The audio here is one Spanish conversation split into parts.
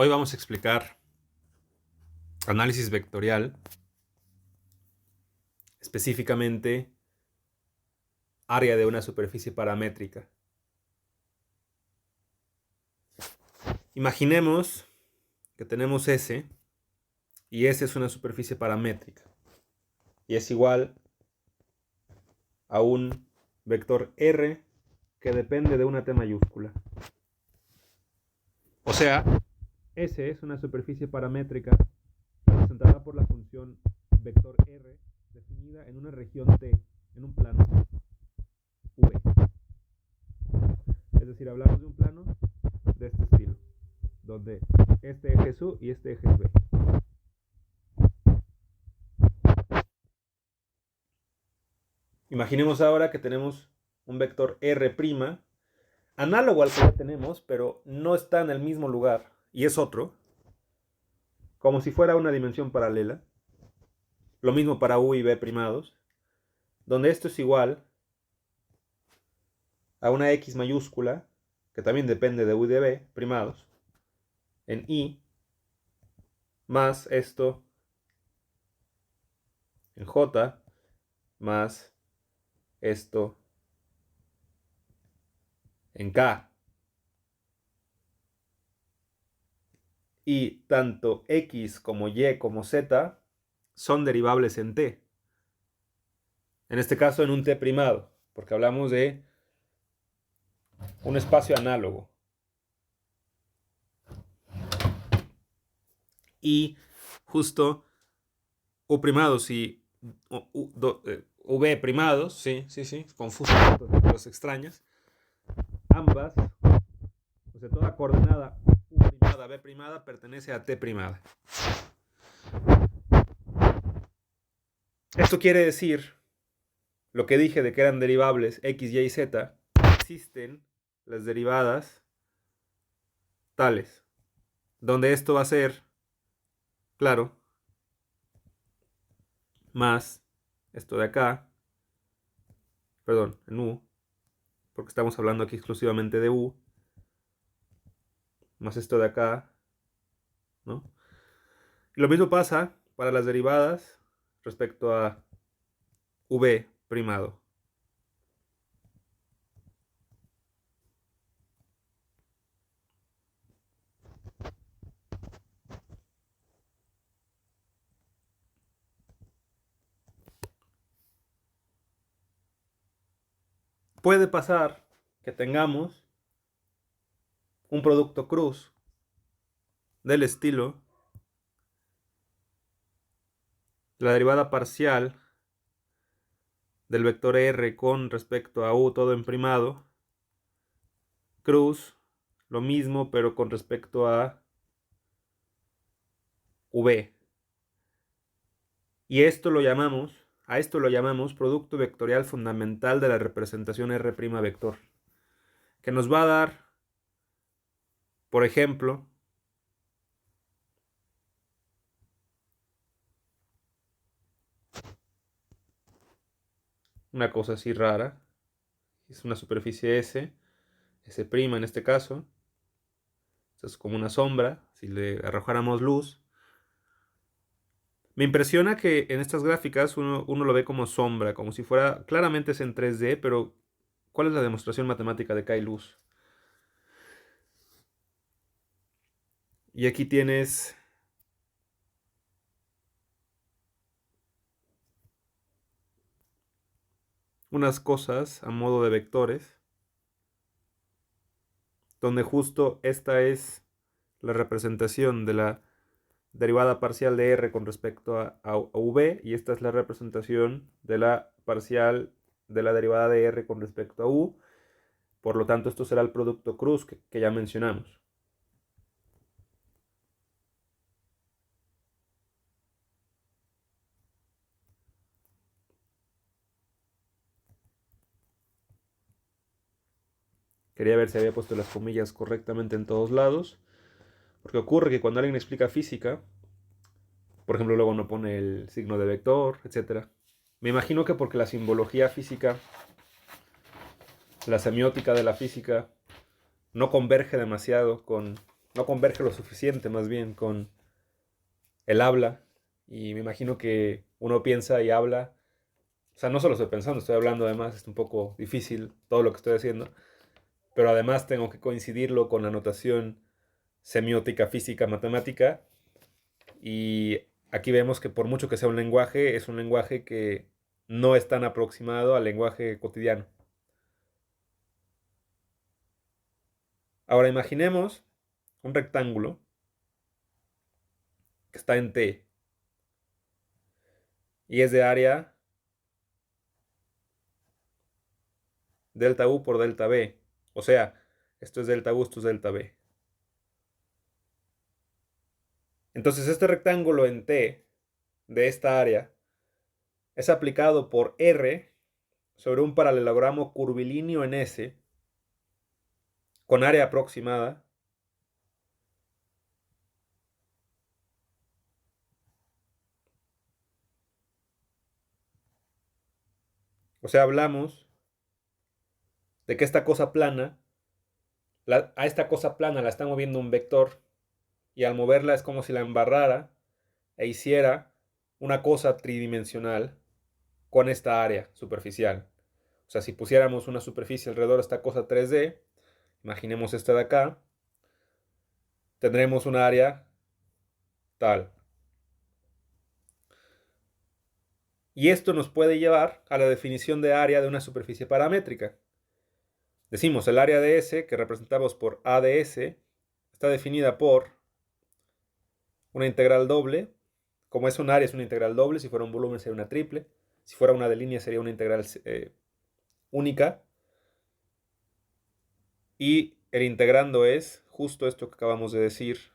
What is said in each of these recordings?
Hoy vamos a explicar análisis vectorial, específicamente área de una superficie paramétrica. Imaginemos que tenemos S y S es una superficie paramétrica y es igual a un vector R que depende de una T mayúscula. O sea, S es una superficie paramétrica representada por la función vector R definida en una región T, en un plano V. Es decir, hablamos de un plano de este estilo, donde este eje es U y este eje es V. Imaginemos ahora que tenemos un vector R', análogo al que ya tenemos, pero no está en el mismo lugar, y es otro, como si fuera una dimensión paralela. Lo mismo para U y V primados, donde esto es igual a una X mayúscula, que también depende de U y de V primados, en I, más esto en J, más esto en K. Y tanto X como Y como Z son derivables en T. En este caso en un T primado, porque hablamos de un espacio análogo. Y justo U primados y V primados, sí, confuso, cosas extrañas. Ambas, o sea, toda coordenada U primada, V primada pertenece a T primada. Esto quiere decir lo que dije de que eran derivables X, Y y Z. Existen las derivadas tales, donde esto va a ser, claro, más esto de acá, perdón, en U, porque estamos hablando aquí exclusivamente de U, más esto de acá, ¿no? Y lo mismo pasa para las derivadas respecto a V primado. Puede pasar que tengamos un producto cruz del estilo la derivada parcial del vector R con respecto a U todo en primado, cruz, lo mismo pero con respecto a V. Y a esto lo llamamos producto vectorial fundamental de la representación R' vector, que nos va a dar, por ejemplo, una cosa así rara. Es una superficie S en este caso. Esto es como una sombra, si le arrojáramos luz. Me impresiona que en estas gráficas uno lo ve como sombra, como si fuera, claramente es en 3D, pero ¿cuál es la demostración matemática de que hay luz? Y aquí tienes unas cosas a modo de vectores, donde justo esta es la representación de la derivada parcial de R con respecto a V, y esta es la representación de la parcial de la derivada de R con respecto a U. Por lo tanto, esto será el producto cruz que ya mencionamos. Quería ver si había puesto las comillas correctamente en todos lados, porque ocurre que cuando alguien explica física, por ejemplo, luego no pone el signo de vector, etc. Me imagino que porque la simbología física, la semiótica de la física, no converge demasiado con no converge lo suficiente más bien con el habla. Y me imagino que uno piensa y habla. O sea, no solo estoy pensando, estoy hablando además, es un poco difícil todo lo que estoy haciendo. Pero además tengo que coincidirlo con la notación semiótica, física, matemática. Y aquí vemos que por mucho que sea un lenguaje, es un lenguaje que no es tan aproximado al lenguaje cotidiano. Ahora imaginemos un rectángulo que está en T y es de área delta U por delta B. O sea, esto es delta U, esto es delta B. Entonces este rectángulo en T de esta área es aplicado por R sobre un paralelogramo curvilíneo en S con área aproximada. O sea, hablamos de que esta cosa plana, a esta cosa plana la está moviendo un vector y al moverla es como si la embarrara e hiciera una cosa tridimensional con esta área superficial. O sea, si pusiéramos una superficie alrededor de esta cosa 3D, imaginemos esta de acá, tendremos un área tal. Y esto nos puede llevar a la definición de área de una superficie paramétrica. Decimos, el área de S, que representamos por A de S, está definida por una integral doble. Como es un área, es una integral doble. Si fuera un volumen, sería una triple. Si fuera una de línea, sería una integral única. Y el integrando es justo esto que acabamos de decir.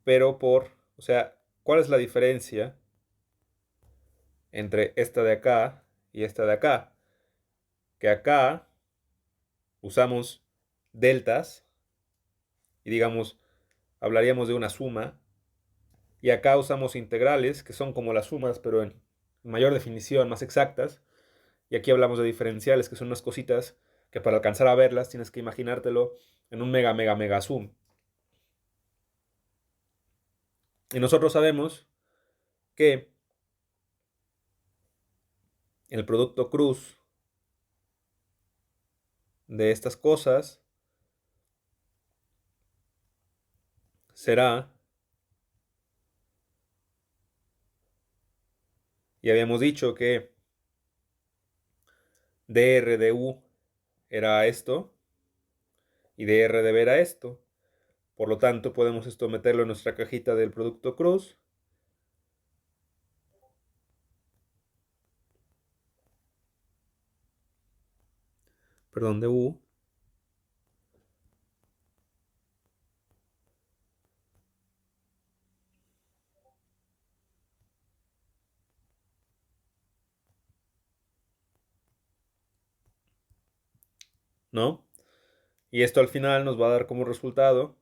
Pero por, o sea, ¿cuál es la diferencia entre esta de acá y esta de acá? Que acá usamos deltas y digamos, hablaríamos de una suma. Y acá usamos integrales, que son como las sumas, pero en mayor definición, más exactas. Y aquí hablamos de diferenciales, que son unas cositas que para alcanzar a verlas tienes que imaginártelo en un mega, mega, mega zoom. Y nosotros sabemos que el producto cruz de estas cosas será, y habíamos dicho que dr de u era esto y dr de b era esto. Por lo tanto, podemos esto meterlo en nuestra cajita del producto cruz. Perdón, de u. ¿No? Y esto al final nos va a dar como resultado,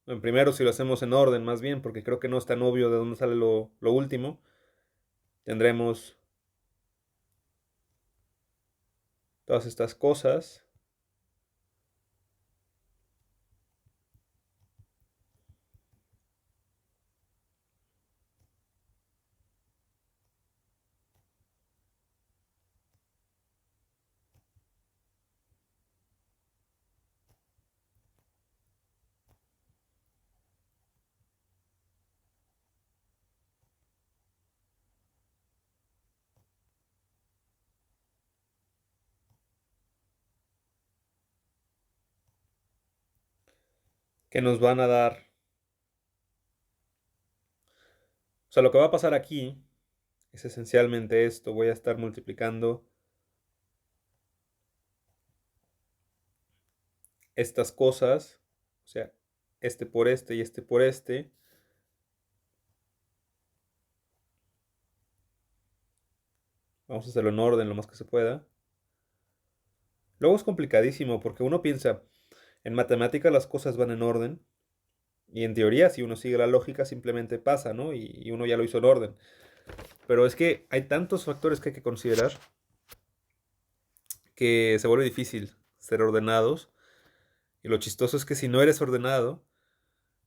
en primero si lo hacemos en orden más bien, porque creo que no es tan obvio de dónde sale lo último, tendremos todas estas cosas. Que nos van a dar. O sea, lo que va a pasar aquí es esencialmente esto. Voy a estar multiplicando estas cosas, o sea, este por este y este por este. Vamos a hacerlo en orden lo más que se pueda. Luego es complicadísimo porque uno piensa, en matemática las cosas van en orden. Y en teoría, si uno sigue la lógica, simplemente pasa, ¿no? Y uno ya lo hizo en orden. Pero es que hay tantos factores que hay que considerar que se vuelve difícil ser ordenados. Y lo chistoso es que si no eres ordenado,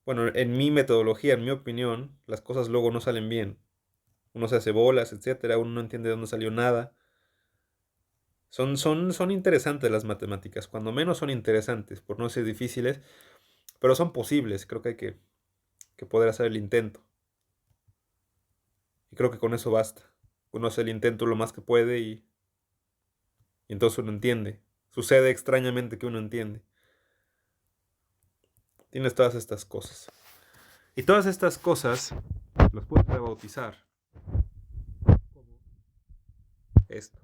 bueno, en mi metodología, en mi opinión, las cosas luego no salen bien. Uno se hace bolas, etcétera, uno no entiende de dónde salió nada. Son interesantes las matemáticas, cuando menos son interesantes, por no ser difíciles, pero son posibles, creo que hay que poder hacer el intento. Y creo que con eso basta. Uno hace el intento lo más que puede y entonces uno entiende. Sucede extrañamente que uno entiende. Tienes todas estas cosas. Y todas estas cosas las puedes rebautizar. Como esto.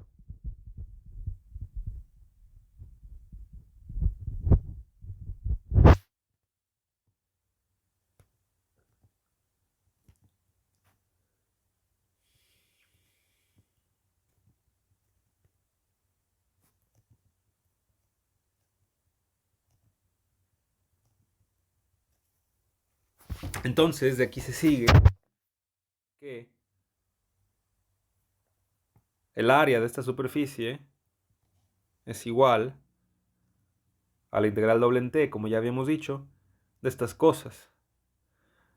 Entonces, de aquí se sigue que el área de esta superficie es igual a la integral doble en t, como ya habíamos dicho, de estas cosas.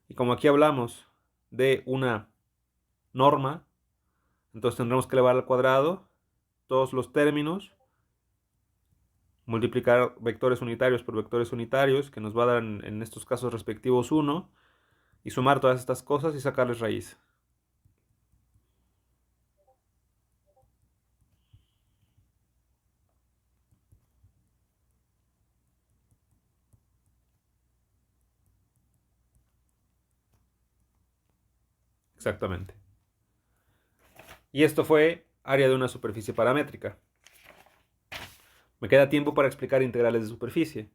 Y como aquí hablamos de una norma, entonces tendremos que elevar al cuadrado todos los términos, multiplicar vectores unitarios por vectores unitarios, que nos va a dar en estos casos respectivos 1, y sumar todas estas cosas y sacarles raíz. Exactamente. Y esto fue área de una superficie paramétrica. Me queda tiempo para explicar integrales de superficie.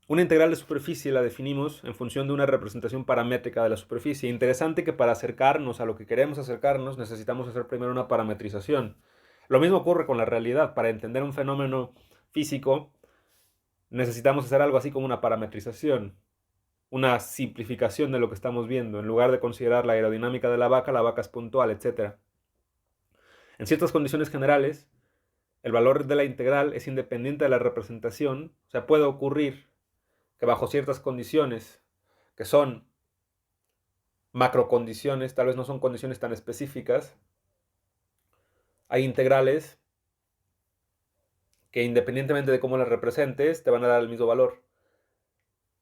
Una integral de superficie la definimos en función de una representación paramétrica de la superficie. Interesante que para acercarnos a lo que queremos acercarnos necesitamos hacer primero una parametrización. Lo mismo ocurre con la realidad. Para entender un fenómeno físico necesitamos hacer algo así como una parametrización, una simplificación de lo que estamos viendo. En lugar de considerar la aerodinámica de la vaca es puntual, etc. En ciertas condiciones generales, el valor de la integral es independiente de la representación. O sea, puede ocurrir que bajo ciertas condiciones, que son macrocondiciones, tal vez no son condiciones tan específicas, hay integrales que independientemente de cómo las representes, te van a dar el mismo valor.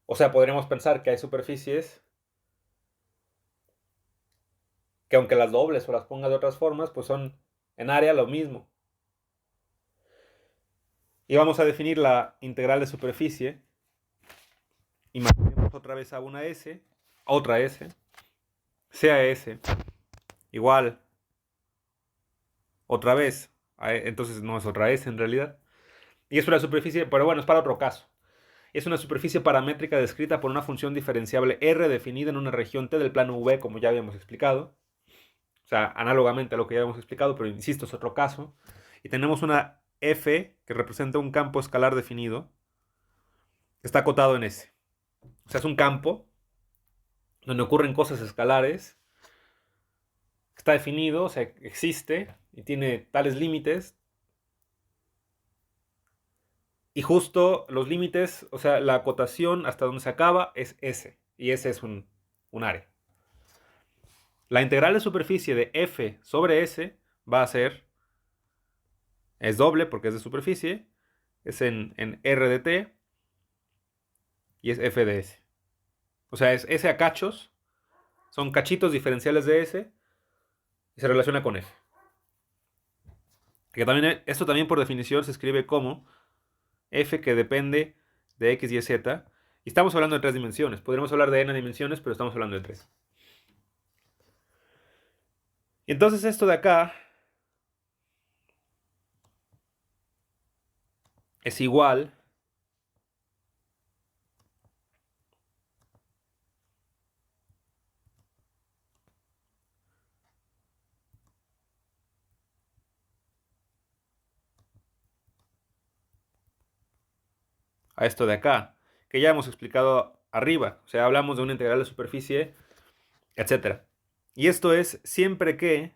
O sea, podríamos pensar que hay superficies que aunque las dobles o las pongas de otras formas, pues son en área lo mismo. Y vamos a definir la integral de superficie. Imaginemos otra vez a una S, otra S, sea S igual otra vez, entonces no es otra S en realidad. Y es una superficie, pero bueno, es para otro caso. Es una superficie paramétrica descrita por una función diferenciable R definida en una región T del plano V, como ya habíamos explicado. O sea, análogamente a lo que ya habíamos explicado, pero insisto, es otro caso. Y tenemos una F que representa un campo escalar definido, que está acotado en S. O sea, es un campo donde ocurren cosas escalares, que está definido, o sea, existe y tiene tales límites. Y justo los límites, o sea, la acotación hasta donde se acaba es S. Y ese es un área. La integral de superficie de F sobre S va a ser, es doble porque es de superficie, es en R de T y es F de S. O sea, es S a cachos, son cachitos diferenciales de S y se relaciona con F. Que también, esto también por definición se escribe como F que depende de X y Z. Y estamos hablando de 3 dimensiones. Podríamos hablar de n dimensiones, pero estamos hablando de 3. Y entonces esto de acá es igual a esto de acá, que ya hemos explicado arriba. O sea, hablamos de una integral de superficie, etc. Y esto es siempre que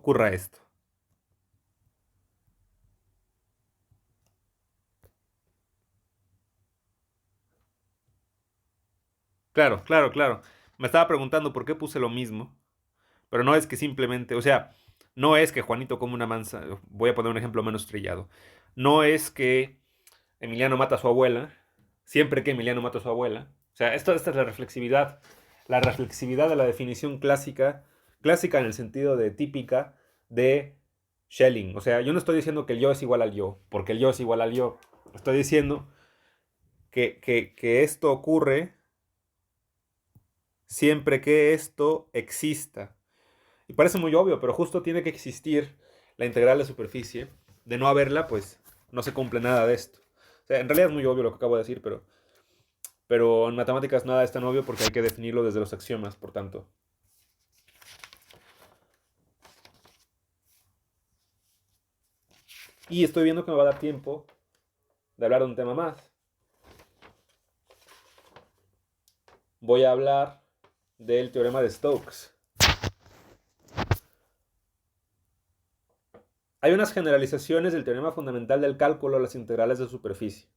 ocurra esto. Claro, claro, claro. Me estaba preguntando por qué puse lo mismo, pero no es que simplemente, o sea, no es que Juanito come una manzana, voy a poner un ejemplo menos trillado, no es que Emiliano mata a su abuela, siempre que Emiliano mata a su abuela, o sea, esta es la reflexividad de la definición clásica, clásica en el sentido de típica de Schelling, o sea, yo no estoy diciendo que el yo es igual al yo, porque el yo es igual al yo, estoy diciendo que esto ocurre siempre que esto exista. Y parece muy obvio, pero justo tiene que existir la integral de superficie. De no haberla, pues no se cumple nada de esto. O sea, en realidad es muy obvio lo que acabo de decir, pero en matemáticas nada es tan obvio porque hay que definirlo desde los axiomas, por tanto. Y estoy viendo que me va a dar tiempo de hablar de un tema más. Voy a hablar del teorema de Stokes. Hay unas generalizaciones del teorema fundamental del cálculo a las integrales de superficie.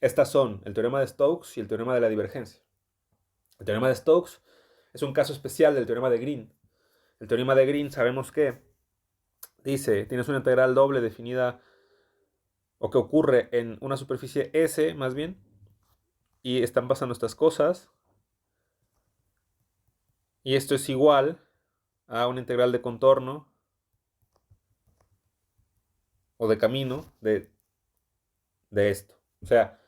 Estas son el teorema de Stokes y el teorema de la divergencia. El teorema de Stokes es un caso especial del teorema de Green. El teorema de Green sabemos que dice, tienes una integral doble definida o que ocurre en una superficie S más bien, y están pasando estas cosas, y esto es igual a una integral de contorno o de camino de esto. O sea,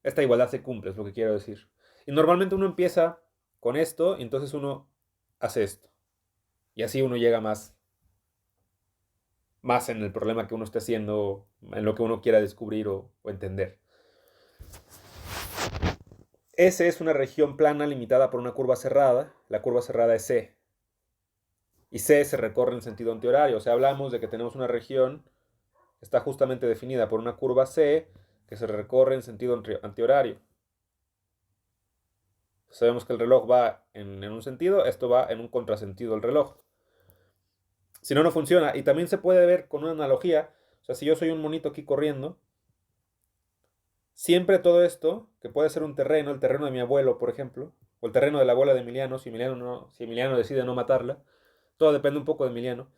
esta igualdad se cumple, es lo que quiero decir. Y normalmente uno empieza con esto, y entonces uno hace esto. Y así uno llega más en el problema que uno esté haciendo, en lo que uno quiera descubrir o entender. S es una región plana limitada por una curva cerrada. La curva cerrada es C. Y C se recorre en sentido antihorario. O sea, hablamos de que tenemos una región que está justamente definida por una curva C que se recorre en sentido antihorario. Sabemos que el reloj va en un sentido, esto va en un contrasentido el reloj. Si no, no funciona. Y también se puede ver con una analogía. O sea, si yo soy un monito aquí corriendo, siempre todo esto, que puede ser un terreno, el terreno de mi abuelo, por ejemplo, o el terreno de la abuela de Emiliano, si Emiliano decide no matarla, todo depende un poco de Emiliano.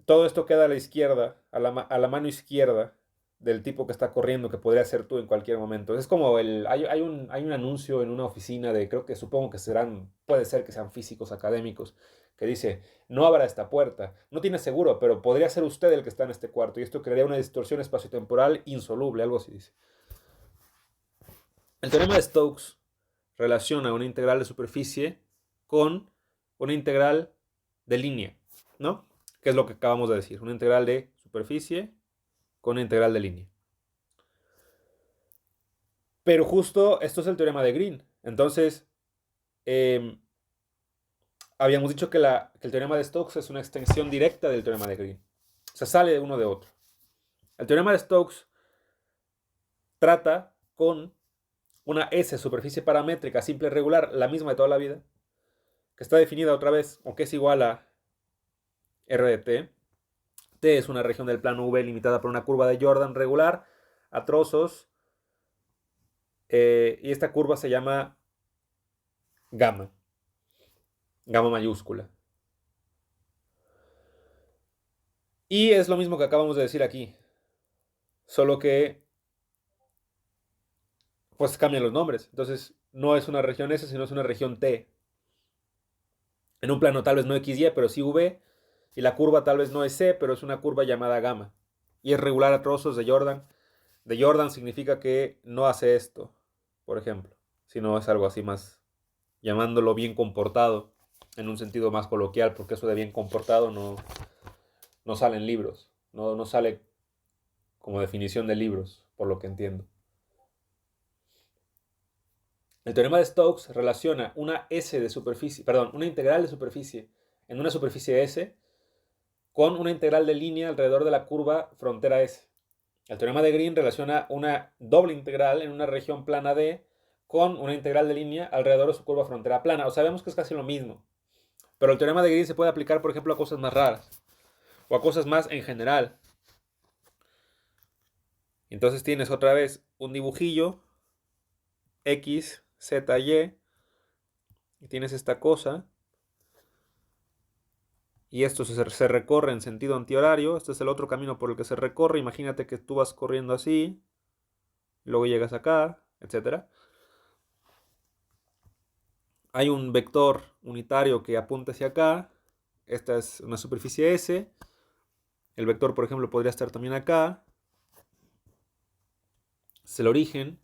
Todo esto queda a la izquierda, a la mano izquierda del tipo que está corriendo, que podría ser tú en cualquier momento. Es como hay un anuncio en una oficina de, creo que supongo que puede ser que sean físicos académicos, que dice, no abra esta puerta, no tiene seguro, pero podría ser usted el que está en este cuarto, y esto crearía una distorsión espaciotemporal insoluble, algo así dice. El teorema de Stokes relaciona una integral de superficie con una integral de línea, ¿no? Que es lo que acabamos de decir, una integral de superficie con una integral de línea. Pero justo esto es el teorema de Green. Entonces, habíamos dicho que el teorema de Stokes es una extensión directa del teorema de Green. O sea, sale de uno de otro. El teorema de Stokes trata con una S superficie paramétrica simple regular, la misma de toda la vida, que está definida otra vez, o que es igual a R de T. T es una región del plano V limitada por una curva de Jordan regular a trozos, y esta curva se llama gamma, gamma mayúscula. Y es lo mismo que acabamos de decir aquí, solo que pues cambian los nombres. Entonces no es una región S, sino es una región T. En un plano tal vez no XY, pero sí V, y la curva tal vez no es C, pero es una curva llamada gamma. Y es regular a trozos de Jordan. De Jordan significa que no hace esto, por ejemplo, sino es algo así más, llamándolo bien comportado, en un sentido más coloquial, porque eso de bien comportado no sale en libros, no sale como definición de libros, por lo que entiendo. El teorema de Stokes relaciona una S de superficie, perdón, una integral de superficie en una superficie S con una integral de línea alrededor de la curva frontera S. El teorema de Green relaciona una doble integral en una región plana D con una integral de línea alrededor de su curva frontera plana. O sea, vemos que es casi lo mismo. Pero el teorema de Green se puede aplicar, por ejemplo, a cosas más raras o a cosas más en general. Entonces tienes otra vez un dibujillo, X, Z, Y, y tienes esta cosa, y esto se recorre en sentido antihorario. Este es el otro camino por el que se recorre. Imagínate que tú vas corriendo así, luego llegas acá, etcétera. Hay un vector unitario que apunta hacia acá. Esta es una superficie S. El vector, por ejemplo, podría estar también acá. Es el origen.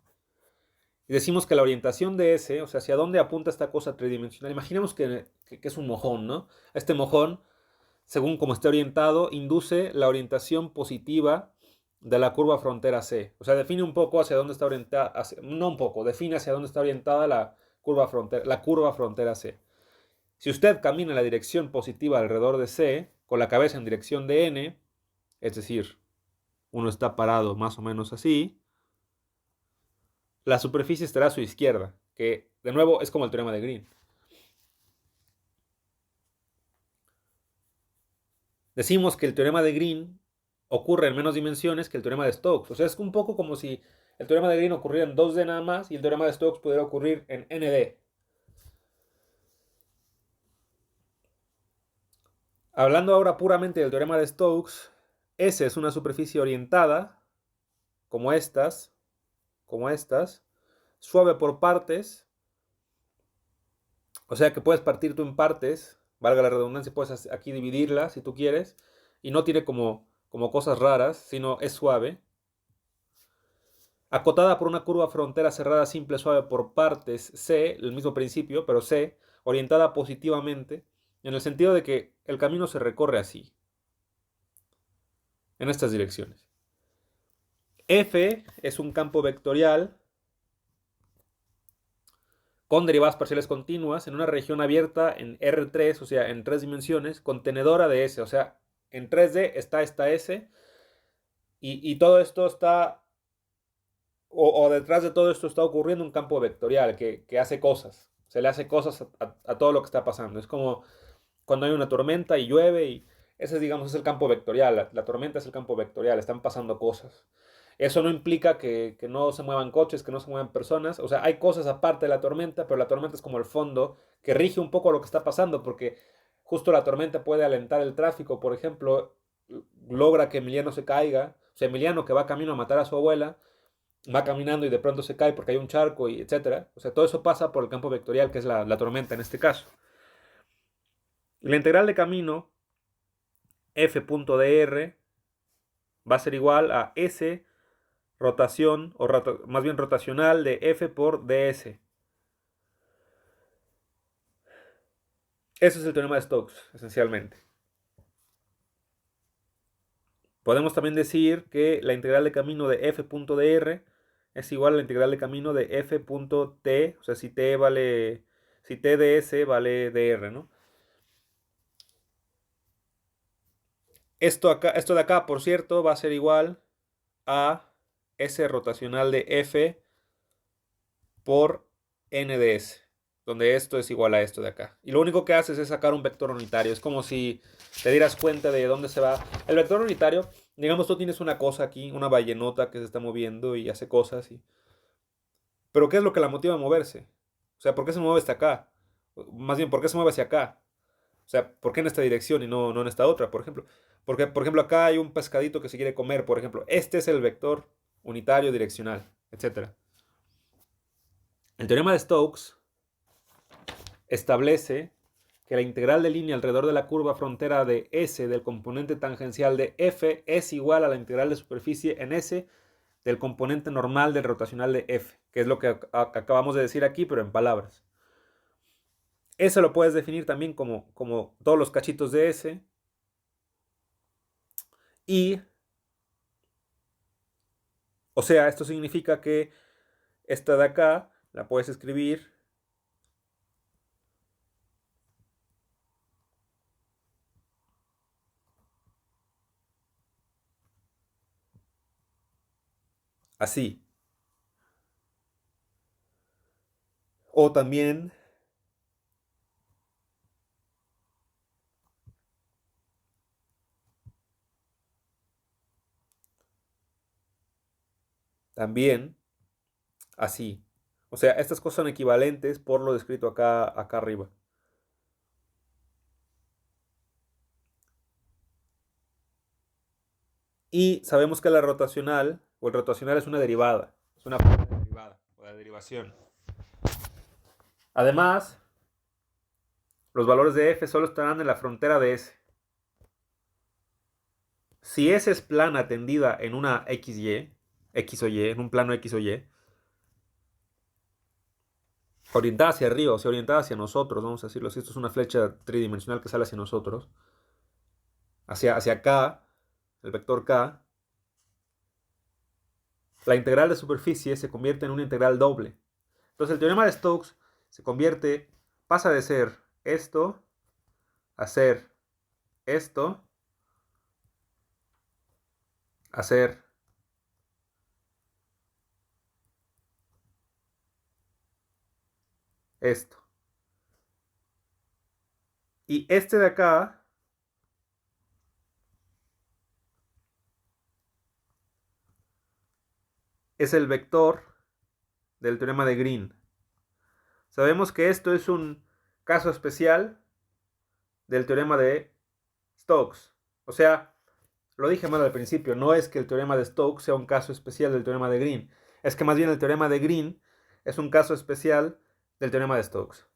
Y decimos que la orientación de S, o sea, hacia dónde apunta esta cosa tridimensional. Imaginemos que es un mojón, ¿no? Este mojón, según cómo esté orientado, induce la orientación positiva de la curva frontera C. O sea, define un poco hacia dónde está orientada, no un poco, define hacia dónde está orientada la curva frontera C. Si usted camina en la dirección positiva alrededor de C, con la cabeza en dirección de N, es decir, uno está parado más o menos así, la superficie estará a su izquierda, que de nuevo es como el teorema de Green. Decimos que el teorema de Green ocurre en menos dimensiones que el teorema de Stokes. O sea, es un poco como si el teorema de Green ocurriera en 2D nada más y el teorema de Stokes pudiera ocurrir en ND. Hablando ahora puramente del teorema de Stokes, S es una superficie orientada, como estas, suave por partes, o sea que puedes partir tú en partes, valga la redundancia, puedes aquí dividirla si tú quieres, y no tiene como cosas raras, sino es suave. Acotada por una curva frontera cerrada simple suave por partes C, el mismo principio, pero C, orientada positivamente, en el sentido de que el camino se recorre así, en estas direcciones. F es un campo vectorial con derivadas parciales continuas en una región abierta en R3, o sea, en 3 dimensiones, contenedora de S, o sea, en 3D está esta S y todo esto está, o detrás de todo esto está ocurriendo un campo vectorial que hace cosas, se le hace cosas a todo lo que está pasando. Es como cuando hay una tormenta y llueve y ese, digamos, es el campo vectorial, la tormenta es el campo vectorial, están pasando cosas. Eso no implica que no se muevan coches, que no se muevan personas. O sea, hay cosas aparte de la tormenta, pero la tormenta es como el fondo que rige un poco lo que está pasando, porque justo la tormenta puede alentar el tráfico, por ejemplo, logra que Emiliano se caiga. O sea, Emiliano que va camino a matar a su abuela, va caminando y de pronto se cae porque hay un charco y etcétera. O sea, todo eso pasa por el campo vectorial, que es la tormenta en este caso. La integral de camino f.dr va a ser igual a s rotación, o más bien rotacional de f por ds. Eso es el teorema de Stokes, esencialmente. Podemos también decir que la integral de camino de f.dr es igual a la integral de camino de f.t, o sea, si t vale, si t ds vale dr, ¿no? Esto de acá, por cierto, va a ser igual a s rotacional de f por nds, donde esto es igual a esto de acá. Y lo único que haces es sacar un vector unitario. Es como si te dieras cuenta de dónde se va. El vector unitario, digamos, tú tienes una cosa aquí, una ballenota que se está moviendo y hace cosas. Pero ¿qué es lo que la motiva a moverse? O sea, ¿por qué se mueve hasta acá? Más bien, ¿por qué se mueve hacia acá? O sea, ¿por qué en esta dirección y no en esta otra, por ejemplo? Porque, por ejemplo, acá hay un pescadito que se quiere comer, por ejemplo. Este es el vector unitario direccional, etcétera. El teorema de Stokes establece que la integral de línea alrededor de la curva frontera de S del componente tangencial de F es igual a la integral de superficie en S del componente normal del rotacional de F, que es lo que acabamos de decir aquí, pero en palabras. Eso lo puedes definir también como todos los cachitos de S. Y, o sea, esto significa que esta de acá la puedes escribir así. O también también así. O sea, estas cosas son equivalentes por lo descrito acá arriba. Y sabemos que la rotacional, o el rotacional es una derivada. Es una forma de derivada, o de derivación. Además, los valores de f solo estarán en la frontera de S. Si S es plana tendida en una XY, X o Y, en un plano X o Y, orientada hacia arriba, o sea, orientada hacia nosotros, vamos a decirlo así, esto es una flecha tridimensional que sale hacia nosotros, hacia K, el vector K, la integral de superficie se convierte en una integral doble. Entonces el teorema de Stokes se convierte, pasa de ser esto a ser esto, a ser esto. Y este de acá es el vector del teorema de Green. Sabemos que esto es un caso especial del teorema de Stokes. O sea, lo dije mal al principio, no es que el teorema de Stokes sea un caso especial del teorema de Green, es que más bien el teorema de Green es un caso especial del teorema de Stokes.